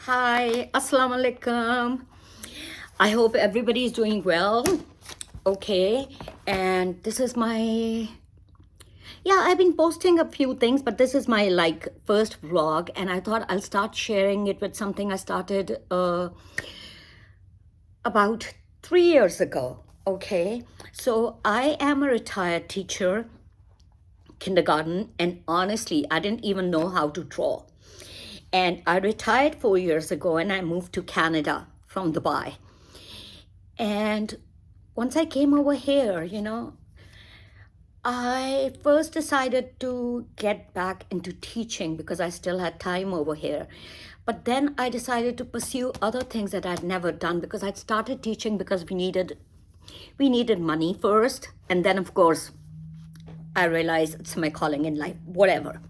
Hi, Assalamu alaikum. I hope everybody is doing well. Okay, and this is my, yeah, I've been posting a few things, but this is my first vlog, and I thought I'll start sharing it with something I started about 3 years ago. Okay, so I am a retired teacher, kindergarten, and honestly, I didn't even know how to draw. And I retired 4 years ago and I moved to Canada from Dubai. And once I came over here, I first decided to get back into teaching because I still had time over here. But then I decided to pursue other things that I'd never done because I'd started teaching because we needed money first. And then of course, I realized it's my calling in life, whatever.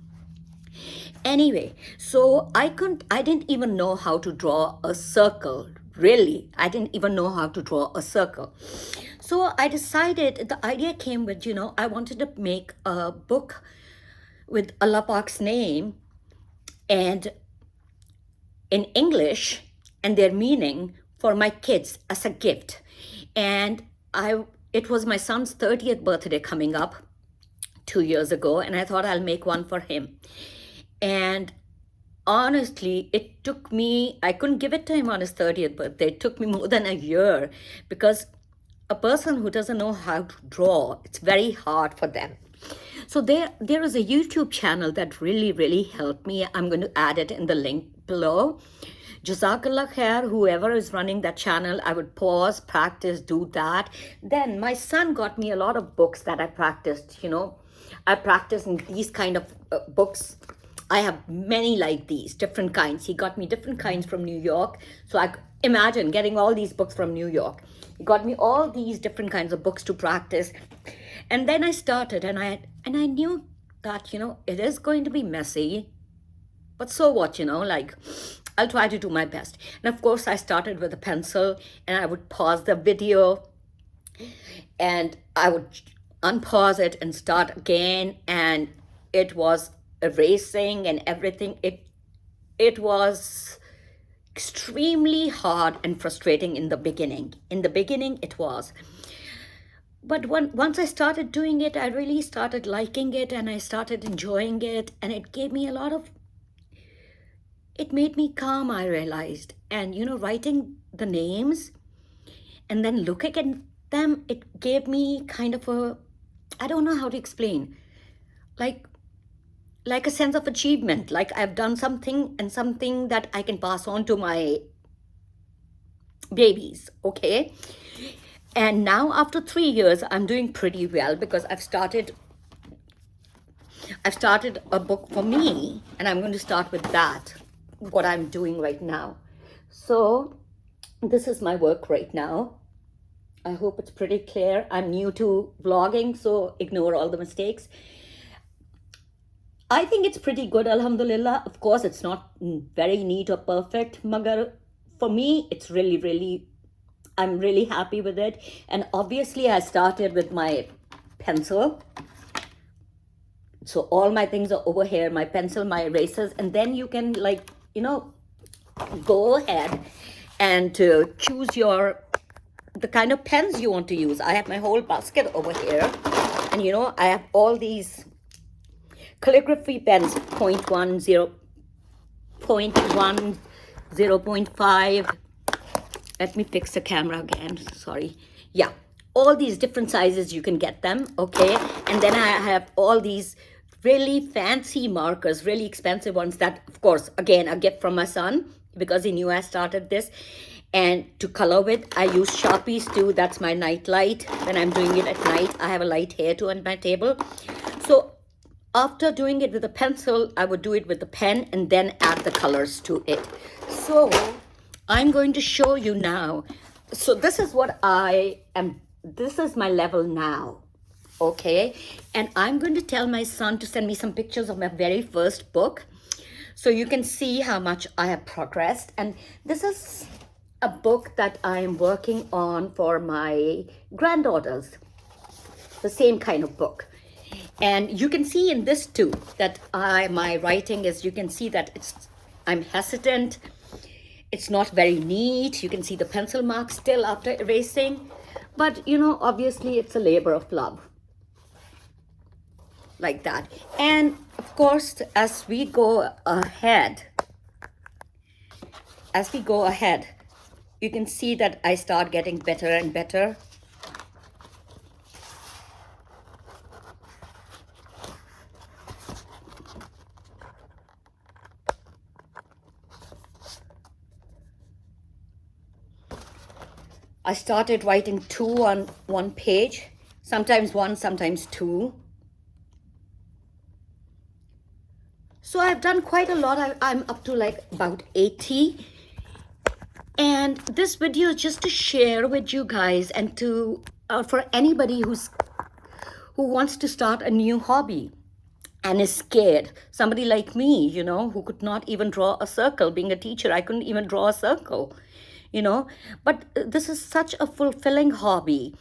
Anyway, so I didn't even know how to draw a circle. Really, I didn't even know how to draw a circle. So I decided, the idea came with, I wanted to make a book with Allah Pak's name and in English and their meaning for my kids as a gift. And it was my son's 30th birthday coming up 2 years ago, and I thought I'll make one for him. And honestly, it took me, I couldn't give it to him on his 30th birthday. It took me more than a year because a person who doesn't know how to draw, it's very hard for them. So there is a YouTube channel that really, really helped me. I'm going to add it in the link below. Jazakallah khair, whoever is running that channel, I would pause, practice, do that. Then my son got me a lot of books that I practiced, I practiced in these kind of books. I have many like these, different kinds. He got me different kinds from New York. So I imagine getting all these books from New York. He got me all these different kinds of books to practice. And then I started and I knew that, it is going to be messy. But so what, I'll try to do my best. And of course, I started with a pencil and I would pause the video and I would unpause it and start again. And it was erasing and everything. It was extremely hard and frustrating in the beginning. In the beginning, it was. But once I started doing it, I really started liking it and I started enjoying it. And it gave me it made me calm, I realized. And, writing the names and then looking at them, it gave me kind of I don't know how to explain, like a sense of achievement, like I've done something and something that I can pass on to my babies, okay? And now after 3 years, I'm doing pretty well because I've started a book for me and I'm going to start with that, what I'm doing right now. So this is my work right now. I hope it's pretty clear. I'm new to vlogging, so ignore all the mistakes. I think it's pretty good, Alhamdulillah. Of course, it's not very neat or perfect, magar for me, it's really, really, I'm really happy with it. And obviously, I started with my pencil. So all my things are over here, my pencil, my erasers, and then you can go ahead and choose the kind of pens you want to use. I have my whole basket over here, and I have all these calligraphy pens, 0.1, 0.1, 0.5. Let me fix the camera again, sorry. Yeah, all these different sizes, you can get them, okay? And then I have all these really fancy markers, really expensive ones that, of course, again, a gift from my son because he knew I started this. And to color with, I use Sharpies too. That's my night light. When I'm doing it at night, I have a light here too on my table. So after doing it with a pencil, I would do it with the pen and then add the colors to it. So I'm going to show you now. So this is what this is my level now, okay? And I'm going to tell my son to send me some pictures of my very first book so you can see how much I have progressed. And this is a book that I'm working on for my granddaughters, the same kind of book. And you can see in this too that my writing is, you can see that I'm hesitant It's not very neat. You can see the pencil marks still after erasing. But, obviously it's a labor of love. Like that. And of course, as we go ahead, you can see that I start getting better and better. I started writing 2 on one page, sometimes 1, sometimes 2. So I've done quite a lot. I'm up to like about 80. And this video is just to share with you guys and to for anybody who wants to start a new hobby and is scared. Somebody like me, who could not even draw a circle. Being a teacher, I couldn't even draw a circle. But this is such a fulfilling hobby.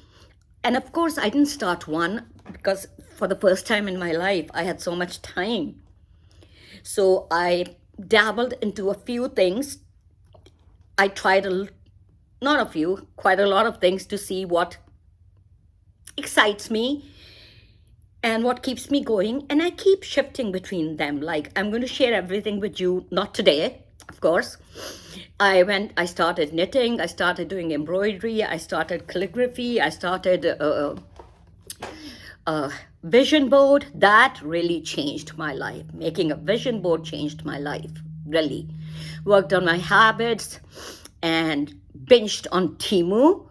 And of course, I didn't start one because for the first time in my life, I had so much time. So I dabbled into a few things. I tried quite a lot of things to see what excites me and what keeps me going. And I keep shifting between them. Like, I'm going to share everything with you, not today, of course. I started knitting, I started doing embroidery, I started calligraphy, I started vision board. That really changed my life. Making a vision board changed my life, really. Worked on my habits and binged on Temu.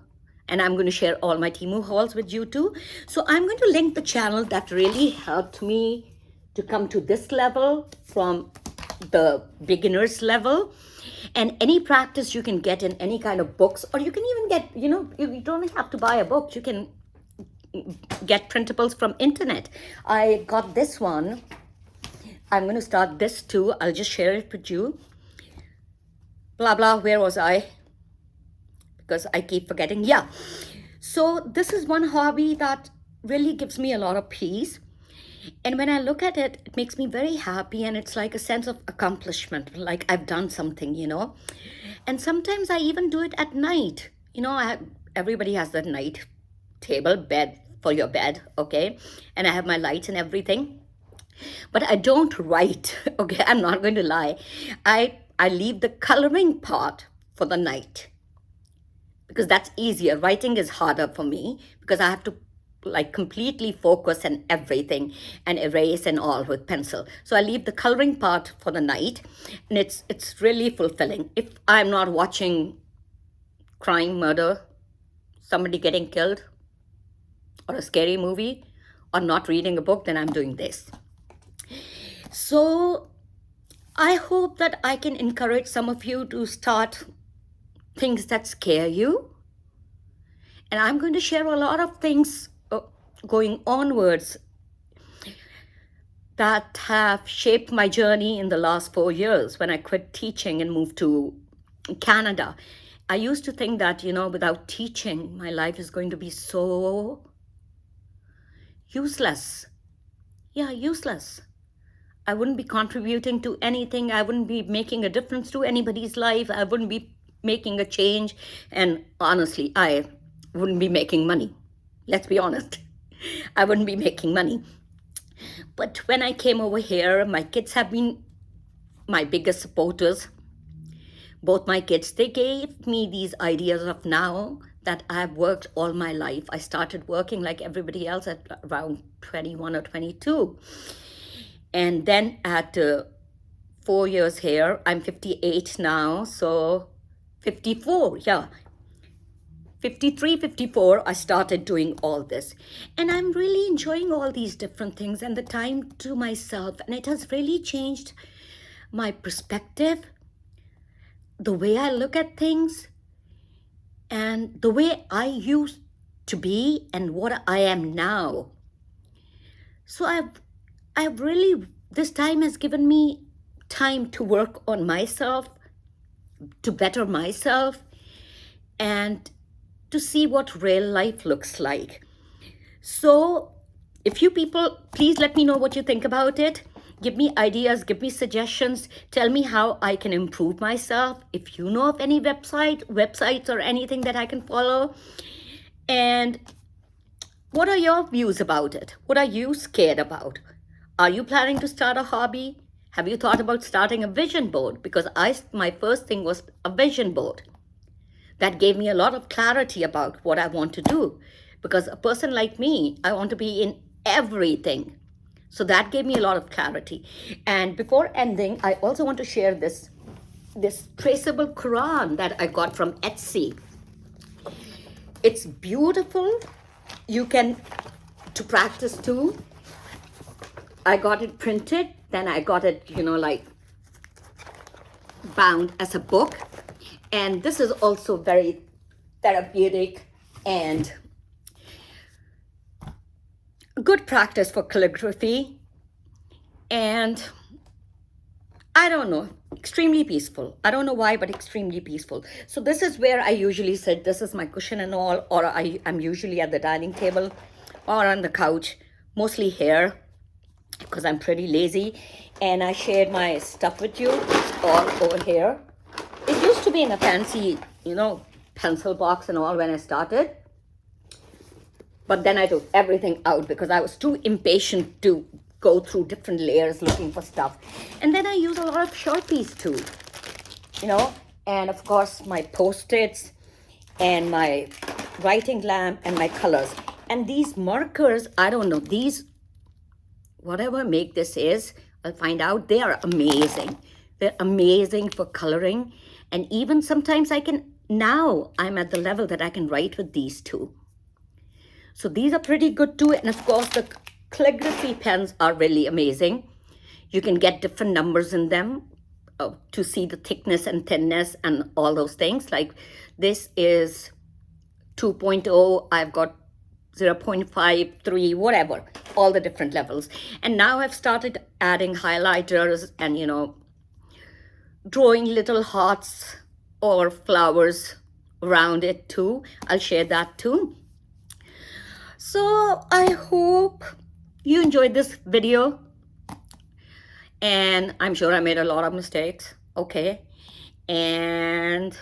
And I'm going to share all my Temu hauls with you too. So I'm going to link the channel that really helped me to come to this level from the beginner's level. And any practice you can get in any kind of books, or you can even get, you don't have to buy a book. You can get printables from internet. I got this one. I'm going to start this too. I'll just share it with you. Blah, blah, where was I? Because I keep forgetting. Yeah. So this is one hobby that really gives me a lot of peace. And when I look at it, it makes me very happy, and it's like a sense of accomplishment, like I've done something, And sometimes I even do it at night. Everybody has that night table, bed for your bed, okay? And I have my lights and everything. But I don't write, okay? I'm not going to lie. I leave the coloring part for the night because that's easier. Writing is harder for me because I have to completely focus and everything and erase and all with pencil. So I leave the coloring part for the night, and it's really fulfilling. If I'm not watching crime, murder, somebody getting killed, or a scary movie, or not reading a book, then I'm doing this. So I hope that I can encourage some of you to start things that scare you. And I'm going to share a lot of things going onwards that have shaped my journey in the last 4 years when I quit teaching and moved to Canada. I used to think that, without teaching, my life is going to be so useless. Yeah, useless. I wouldn't be contributing to anything. I wouldn't be making a difference to anybody's life. I wouldn't be making a change. And honestly, I wouldn't be making money. Let's be honest. I wouldn't be making money. But when I came over here, my kids have been my biggest supporters. Both my kids, they gave me these ideas of now that I've worked all my life. I started working like everybody else at around 21 or 22. And then at 4 years here, I'm 58 now, so 54, yeah. 53, 54, I started doing all this. And I'm really enjoying all these different things and the time to myself. And it has really changed my perspective, the way I look at things, and the way I used to be and what I am now. So I've really, this time has given me time to work on myself, to better myself, and to see what real life looks like. So if you people, please let me know what you think about it. give me ideas, give me suggestions, tell me how I can improve myself. If you know of any websites or anything that I can follow. And what are your views about it? What are you scared about? Are you planning to start a hobby? Have you thought about starting a vision board? Because my first thing was a vision board. That gave me a lot of clarity about what I want to do. Because a person like me, I want to be in everything. So that gave me a lot of clarity. And before ending, I also want to share this traceable Quran that I got from Etsy. It's beautiful. You can, to practice too. I got it printed, then I got it, like bound as a book. And this is also very therapeutic and good practice for calligraphy. And I don't know, extremely peaceful. I don't know why, but extremely peaceful. So this is where I usually sit. This is my cushion and all, or I'm usually at the dining table or on the couch, mostly here, because I'm pretty lazy. And I shared my stuff with you all over here. It used to be in a fancy, pencil box and all when I started. But then I took everything out because I was too impatient to go through different layers looking for stuff. And then I use a lot of Sharpies too, and of course my Post-its and my writing lamp and my colors. And these markers, I don't know, these, whatever make this is, I'll find out. They are amazing. They're amazing for coloring. And even sometimes now I'm at the level that I can write with these too. So these are pretty good too. And of course the calligraphy pens are really amazing. You can get different numbers in them to see the thickness and thinness and all those things. Like this is 2.0, I've got 0.53, whatever, all the different levels. And now I've started adding highlighters and, drawing little hearts or flowers around it too. I'll share that too. So I hope you enjoyed this video, and I'm sure I made a lot of mistakes, okay? And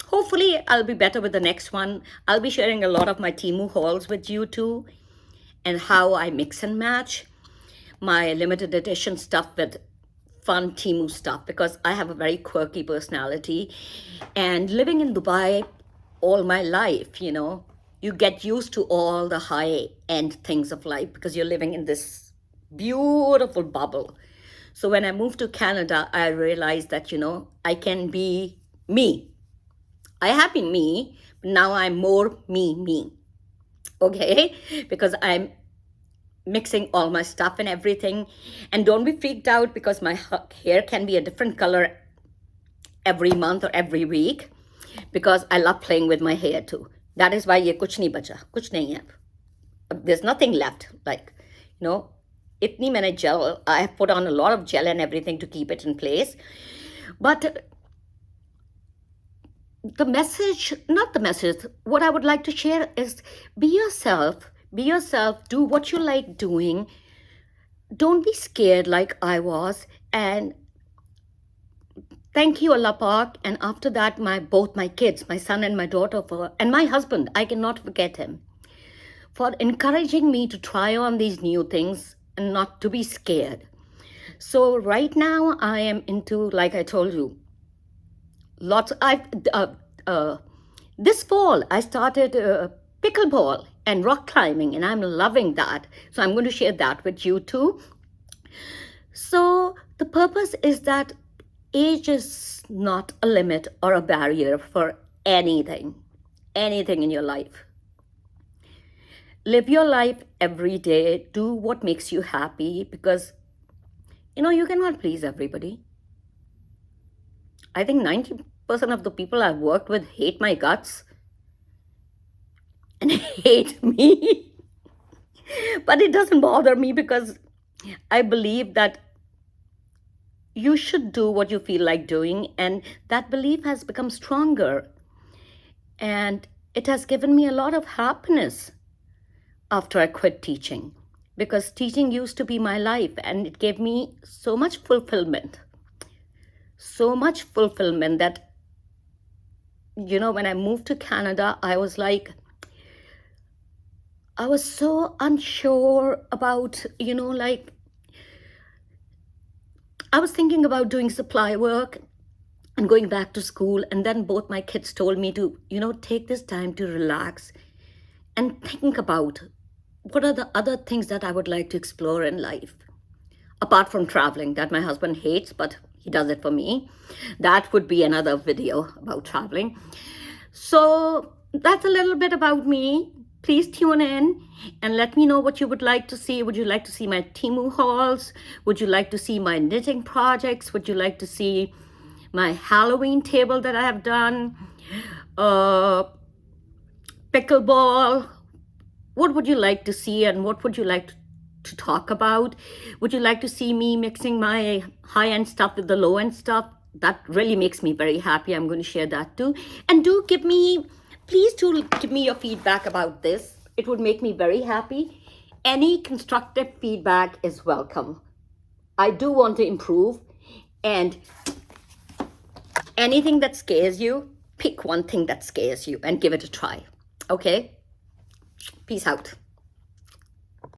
hopefully I'll be better with the next one. I'll be sharing a lot of my Temu hauls with you too, and how I mix and match my limited edition stuff with fun Temu stuff, because I have a very quirky personality. And living in Dubai all my life, you get used to all the high-end things of life because you're living in this beautiful bubble. So when I moved to Canada, I realized that, I can be me. I have been me, but now I'm more me, okay? Because I'm mixing all my stuff and everything. And don't be freaked out because my hair can be a different color every month or every week, because I love playing with my hair too. That is why ye kuch nahi bacha, kuch nahi hai. There's nothing left. Like, itni maine gel, I have put on a lot of gel and everything to keep it in place. But what I would like to share is be yourself, do what you like doing. Don't be scared like I was. And thank you, Allah Pak. And after that, both my kids, my son and my daughter, and my husband, I cannot forget him, for encouraging me to try on these new things and not to be scared. So right now I am into, like I told you, this fall I started pickleball and rock climbing, and I'm loving that. So I'm going to share that with you too. So the purpose is that age is not a limit or a barrier for anything in your life. Live your life every day. Do what makes you happy, because, you cannot please everybody. I think 90% of the people I've worked with hate my guts and hate me. But it doesn't bother me, because I believe that you should do what you feel like doing. And that belief has become stronger. And it has given me a lot of happiness after I quit teaching. because teaching used to be my life and it gave me so much fulfillment. So much fulfillment that, when I moved to Canada, I was so unsure about, I was thinking about doing supply work and going back to school. And then both my kids told me to, take this time to relax and think about what are the other things that I would like to explore in life. Apart from traveling, that my husband hates, but he does it for me. That would be another video about traveling. So that's a little bit about me. Please tune in and let me know what you would like to see. Would you like to see my Temu hauls? Would you like to see my knitting projects? Would you like to see my Halloween table that I have done? Pickleball? What would you like to see and what would you like to talk about? Would you like to see me mixing my high-end stuff with the low-end stuff? That really makes me very happy. I'm going to share that too. And please do give me your feedback about this. It would make me very happy. Any constructive feedback is welcome. I do want to improve, and anything that scares you, pick one thing that scares you and give it a try. Okay? Peace out.